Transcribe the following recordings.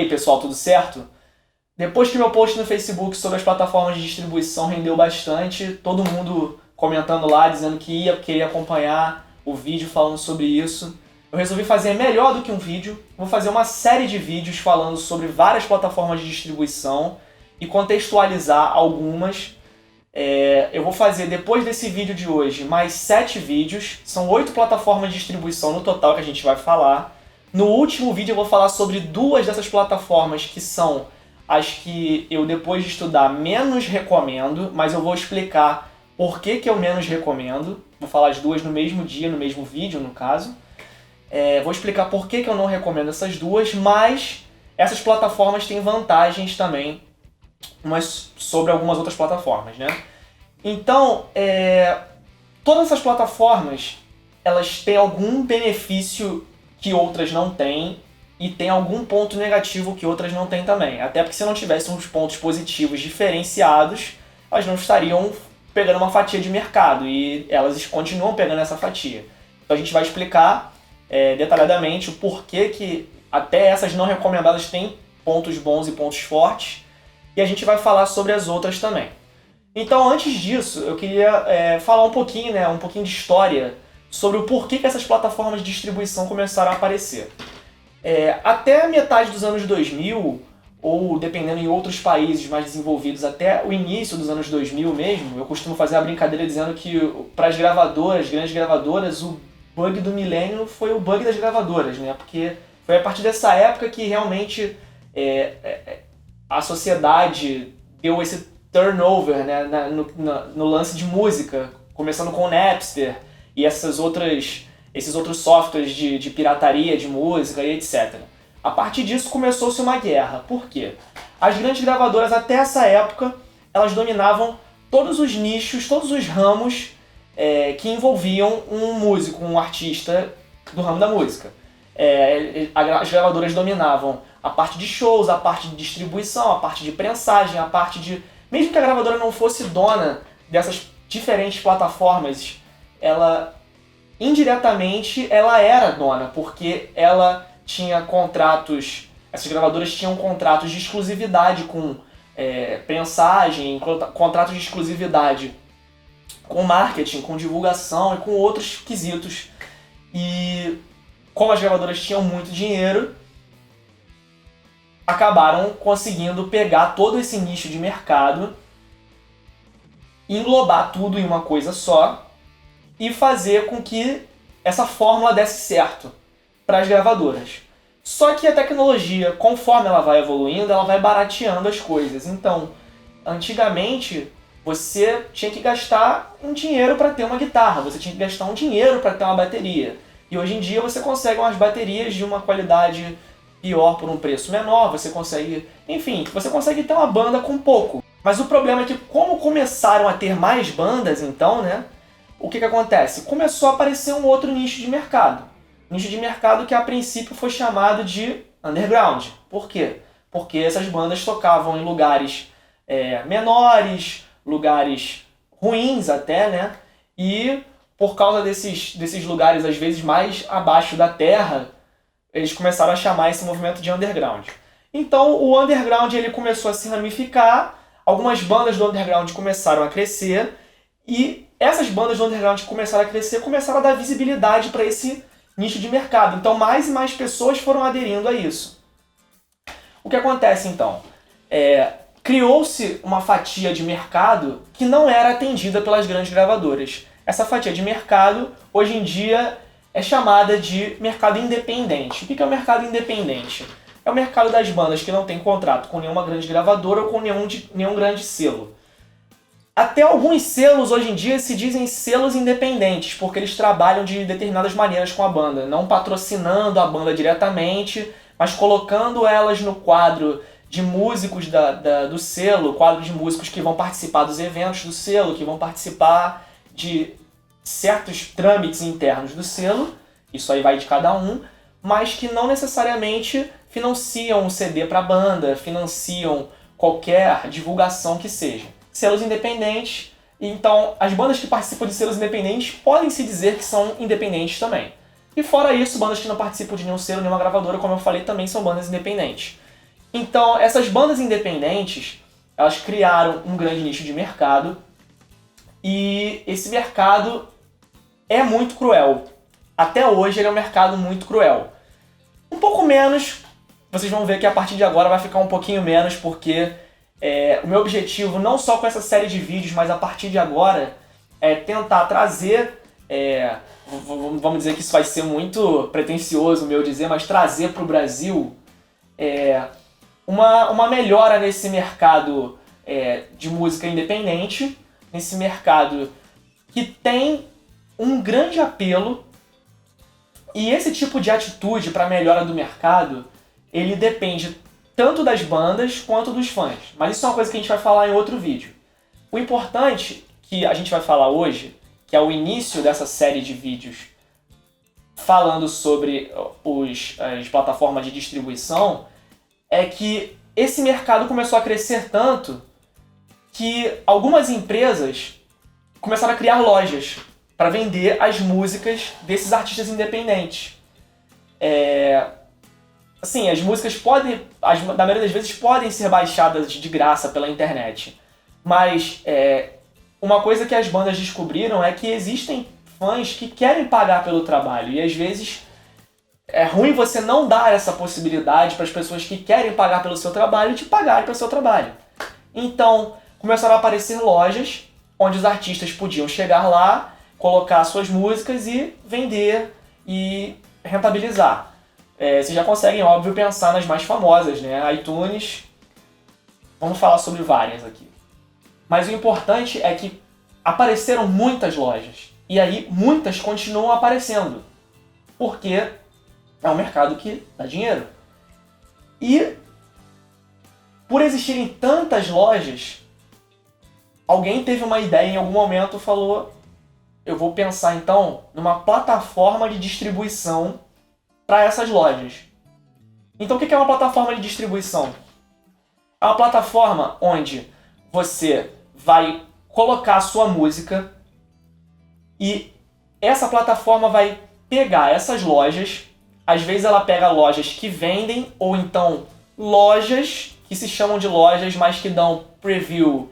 aí pessoal, tudo certo? Depois que meu post no Facebook sobre as plataformas de distribuição rendeu bastante, todo mundo comentando lá, dizendo que queria acompanhar o vídeo falando sobre isso, eu resolvi fazer melhor do que um vídeo. Vou fazer uma série de vídeos falando sobre várias plataformas de distribuição e contextualizar algumas. Eu vou fazer, depois desse vídeo de hoje, mais 7 vídeos. São 8 plataformas de distribuição no total que a gente vai falar. No último vídeo eu vou falar sobre 2 dessas plataformas que são as que eu, depois de estudar, menos recomendo, mas eu vou explicar por que eu menos recomendo. Vou falar as 2 no mesmo dia, no mesmo vídeo, no caso. Vou explicar por que eu não recomendo essas 2, mas essas plataformas têm vantagens também, mas sobre algumas outras plataformas, né? Então, todas essas plataformas, elas têm algum benefício que outras não têm e tem algum ponto negativo que outras não têm também. Até porque se não tivessem uns pontos positivos diferenciados, elas não estariam pegando uma fatia de mercado e elas continuam pegando essa fatia. Então a gente vai explicar detalhadamente o porquê que até essas não recomendadas têm pontos bons e pontos fortes, e a gente vai falar sobre as outras também. Então, antes disso, eu queria falar um pouquinho de história sobre o porquê que essas plataformas de distribuição começaram a aparecer. Até a metade dos anos 2000, ou dependendo em outros países mais desenvolvidos, até o início dos anos 2000 mesmo, eu costumo fazer a brincadeira dizendo que para as gravadoras, grandes gravadoras, o bug do milênio foi o bug das gravadoras, né? Porque foi a partir dessa época que realmente a sociedade deu esse turnover, né, no lance de música, começando com o Napster e esses outros softwares de pirataria de música e etc. A partir disso começou-se uma guerra. Por quê? As grandes gravadoras até essa época, elas dominavam todos os nichos, todos os ramos que envolviam um músico, um artista do ramo da música. As gravadoras dominavam a parte de shows, a parte de distribuição, a parte de prensagem, a parte de... Mesmo que a gravadora não fosse dona dessas diferentes plataformas, indiretamente ela era dona, porque ela tinha contratos, essas gravadoras tinham contratos de exclusividade com prensagem, contratos de exclusividade com marketing, com divulgação e com outros quesitos. E como as gravadoras tinham muito dinheiro, acabaram conseguindo pegar todo esse nicho de mercado, englobar tudo em uma coisa só e fazer com que essa fórmula desse certo para as gravadoras. Só que a tecnologia, conforme ela vai evoluindo, ela vai barateando as coisas. Então, antigamente, você tinha que gastar um dinheiro para ter uma guitarra, você tinha que gastar um dinheiro para ter uma bateria. E hoje em dia você consegue umas baterias de uma qualidade pior por um preço menor, você consegue ter uma banda com pouco. Mas o problema é que como começaram a ter mais bandas, então, né, o que acontece? Começou a aparecer um outro nicho de mercado. Nicho de mercado que a princípio foi chamado de underground. Por quê? Porque essas bandas tocavam em lugares menores, lugares ruins até, né? E por causa desses lugares, às vezes mais abaixo da terra, eles começaram a chamar esse movimento de underground. Então o underground ele começou a se ramificar, algumas bandas do underground começaram a crescer, e essas bandas do underground que começaram a crescer começaram a dar visibilidade para esse nicho de mercado. Então mais e mais pessoas foram aderindo a isso. O que acontece então? Criou-se uma fatia de mercado que não era atendida pelas grandes gravadoras. Essa fatia de mercado, hoje em dia, é chamada de mercado independente. O que é o mercado independente? É o mercado das bandas que não tem contrato com nenhuma grande gravadora ou com nenhum grande selo. Até alguns selos hoje em dia se dizem selos independentes, porque eles trabalham de determinadas maneiras com a banda, não patrocinando a banda diretamente, mas colocando elas no quadro de músicos do selo, quadro de músicos que vão participar dos eventos do selo, que vão participar de certos trâmites internos do selo, isso aí vai de cada um, mas que não necessariamente financiam um CD para a banda, financiam qualquer divulgação que seja. Selos independentes, então as bandas que participam de selos independentes podem se dizer que são independentes também. E fora isso, bandas que não participam de nenhum selo, nenhuma gravadora, como eu falei, também são bandas independentes. Então, essas bandas independentes, elas criaram um grande nicho de mercado, e esse mercado é muito cruel. Até hoje ele é um mercado muito cruel. Um pouco menos, vocês vão ver que a partir de agora vai ficar um pouquinho menos, porque o meu objetivo, não só com essa série de vídeos, mas a partir de agora, é tentar trazer, vamos dizer que isso vai ser muito pretensioso meu dizer, mas trazer para o Brasil uma melhora nesse mercado de música independente, nesse mercado que tem um grande apelo, e esse tipo de atitude para a melhora do mercado, ele depende tanto das bandas quanto dos fãs. Mas isso é uma coisa que a gente vai falar em outro vídeo. O importante que a gente vai falar hoje, que é o início dessa série de vídeos falando sobre as plataformas de distribuição, é que esse mercado começou a crescer tanto que algumas empresas começaram a criar lojas para vender as músicas desses artistas independentes. Assim, as músicas na maioria das vezes, podem ser baixadas de graça pela internet. Mas uma coisa que as bandas descobriram é que existem fãs que querem pagar pelo trabalho. E às vezes é ruim você não dar essa possibilidade para as pessoas que querem pagar pelo seu trabalho de pagarem pelo seu trabalho. Então, começaram a aparecer lojas onde os artistas podiam chegar lá, colocar suas músicas e vender e rentabilizar. Vocês já conseguem, óbvio, pensar nas mais famosas, né? iTunes, vamos falar sobre várias aqui. Mas o importante é que apareceram muitas lojas. E aí, muitas continuam aparecendo. Porque é um mercado que dá dinheiro. E, por existirem tantas lojas, alguém teve uma ideia em algum momento e falou: eu vou pensar então numa plataforma de distribuição para essas lojas. Então o que é uma plataforma de distribuição? É uma plataforma onde você vai colocar a sua música e essa plataforma vai pegar essas lojas, às vezes ela pega lojas que vendem ou então lojas que se chamam de lojas, mas que dão preview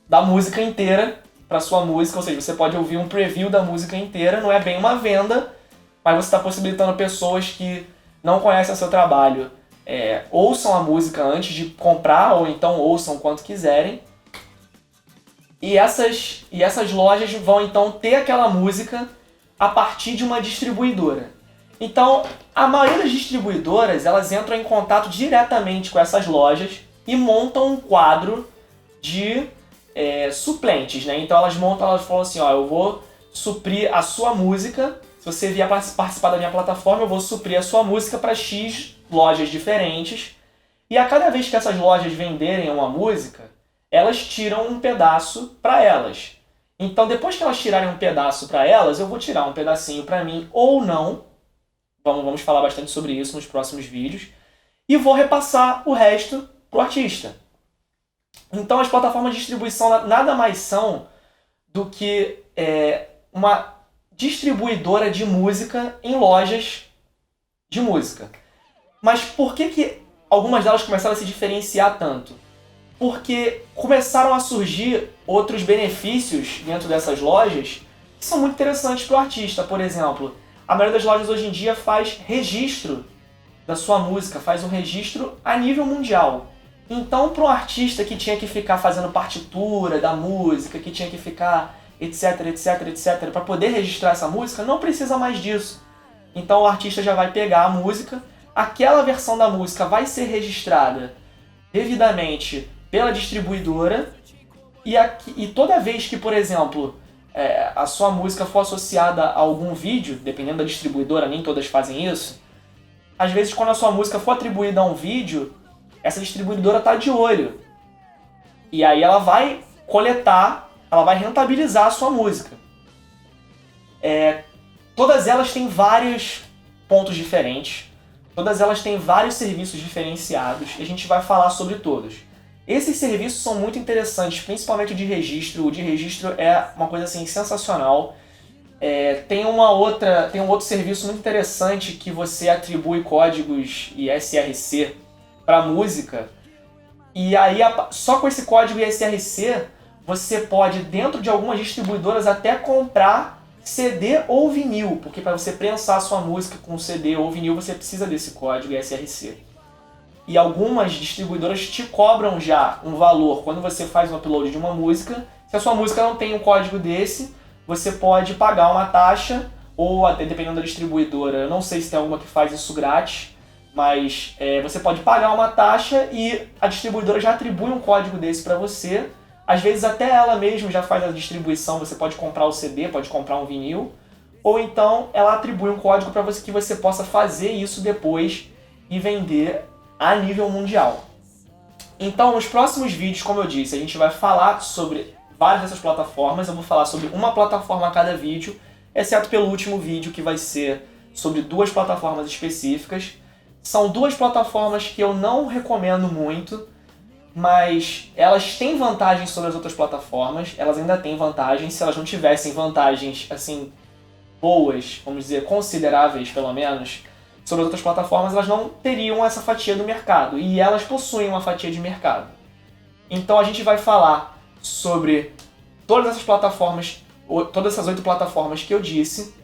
da música inteira para sua música, ou seja, você pode ouvir um preview da música inteira, não é bem uma venda, mas você está possibilitando pessoas que não conhecem o seu trabalho ouçam a música antes de comprar, ou então ouçam quanto quiserem. E essas lojas vão então ter aquela música a partir de uma distribuidora. Então, a maioria das distribuidoras, elas entram em contato diretamente com essas lojas e montam um quadro de suplentes, né? Então elas falam assim, eu vou suprir a sua música. Se você vier participar da minha plataforma, eu vou suprir a sua música para X lojas diferentes. E a cada vez que essas lojas venderem uma música, elas tiram um pedaço para elas. Então, depois que elas tirarem um pedaço para elas, eu vou tirar um pedacinho para mim ou não. Vamos falar bastante sobre isso nos próximos vídeos. E vou repassar o resto pro artista. Então, as plataformas de distribuição nada mais são do que uma distribuidora de música em lojas de música. Mas por que algumas delas começaram a se diferenciar tanto? Porque começaram a surgir outros benefícios dentro dessas lojas que são muito interessantes para o artista. Por exemplo, a maioria das lojas hoje em dia faz registro da sua música, faz um registro a nível mundial. Então, para um artista que tinha que ficar fazendo partitura da música, que tinha que ficar etc, para poder registrar essa música, não precisa mais disso. Então o artista já vai pegar a música, aquela versão da música vai ser registrada devidamente pela distribuidora, e toda vez que, por exemplo, a sua música for associada a algum vídeo, dependendo da distribuidora, nem todas fazem isso, às vezes quando a sua música for atribuída a um vídeo, essa distribuidora está de olho. E aí ela vai coletar, ela vai rentabilizar a sua música. Todas elas têm vários pontos diferentes, todas elas têm vários serviços diferenciados, e a gente vai falar sobre todos. Esses serviços são muito interessantes, principalmente o de registro. O de registro é uma coisa assim sensacional. Tem um outro serviço muito interessante que você atribui códigos e SRC para música. E aí, só com esse código ISRC, você pode, dentro de algumas distribuidoras, até comprar CD ou vinil, porque para você prensar a sua música com CD ou vinil, você precisa desse código ISRC. E algumas distribuidoras te cobram já um valor quando você faz um upload de uma música. Se a sua música não tem um código desse, você pode pagar uma taxa, ou até dependendo da distribuidora, eu não sei se tem alguma que faz isso grátis, mas você pode pagar uma taxa e a distribuidora já atribui um código desse para você. Às vezes até ela mesma já faz a distribuição, você pode comprar o CD, pode comprar um vinil, ou então ela atribui um código para você que você possa fazer isso depois e vender a nível mundial. Então, nos próximos vídeos, como eu disse, a gente vai falar sobre várias dessas plataformas. Eu vou falar sobre uma plataforma a cada vídeo, exceto pelo último vídeo que vai ser sobre 2 plataformas específicas. São 2 plataformas que eu não recomendo muito, mas elas têm vantagens sobre as outras plataformas. Elas ainda têm vantagens. Se elas não tivessem vantagens assim boas, vamos dizer, consideráveis pelo menos, sobre as outras plataformas, elas não teriam essa fatia do mercado, e elas possuem uma fatia de mercado. Então a gente vai falar sobre todas essas plataformas, todas essas 8 plataformas que eu disse.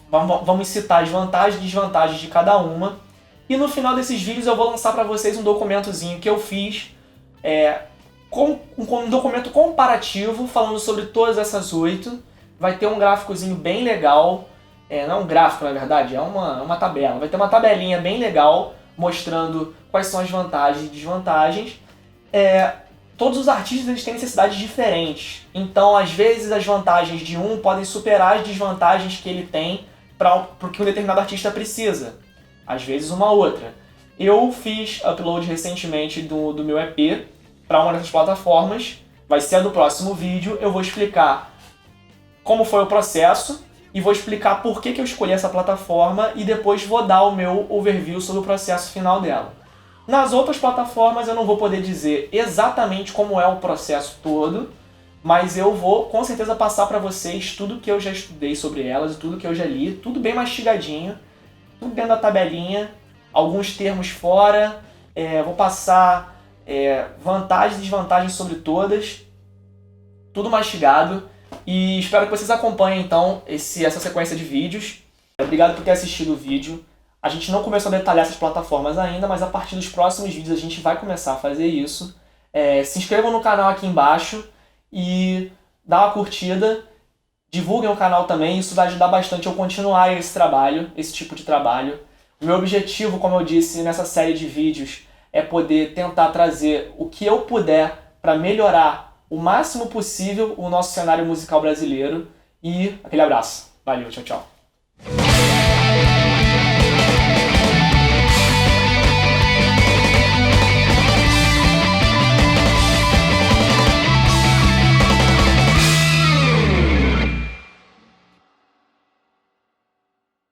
Vamos citar as vantagens e desvantagens de cada uma, e no final desses vídeos eu vou lançar para vocês um documentozinho que eu fiz, um documento comparativo falando sobre todas essas 8. Vai ter um gráficozinho bem legal. Não é um gráfico, na verdade, é uma tabela. Vai ter uma tabelinha bem legal mostrando quais são as vantagens e desvantagens. Todos os artistas eles têm necessidades diferentes. Então, às vezes, as vantagens de um podem superar as desvantagens que ele tem para o que um determinado artista precisa. Às vezes, uma outra. Eu fiz upload recentemente do meu EP para uma dessas plataformas. Vai ser a do próximo vídeo. Eu vou explicar como foi o processo e vou explicar por que eu escolhi essa plataforma, e depois vou dar o meu overview sobre o processo final dela. Nas outras plataformas eu não vou poder dizer exatamente como é o processo todo, mas eu vou com certeza passar para vocês tudo que eu já estudei sobre elas e tudo que eu já li, tudo bem mastigadinho, tudo dentro da tabelinha, alguns termos fora, vou passar vantagens e desvantagens sobre todas, tudo mastigado. E espero que vocês acompanhem, então, essa sequência de vídeos. Obrigado por ter assistido o vídeo. A gente não começou a detalhar essas plataformas ainda, mas a partir dos próximos vídeos a gente vai começar a fazer isso. Se inscrevam no canal aqui embaixo e dá uma curtida. Divulguem o canal também, isso vai ajudar bastante eu continuar esse tipo de trabalho. O meu objetivo, como eu disse nessa série de vídeos, é poder tentar trazer o que eu puder para melhorar o máximo possível o nosso cenário musical brasileiro. E aquele abraço. Valeu, tchau, tchau.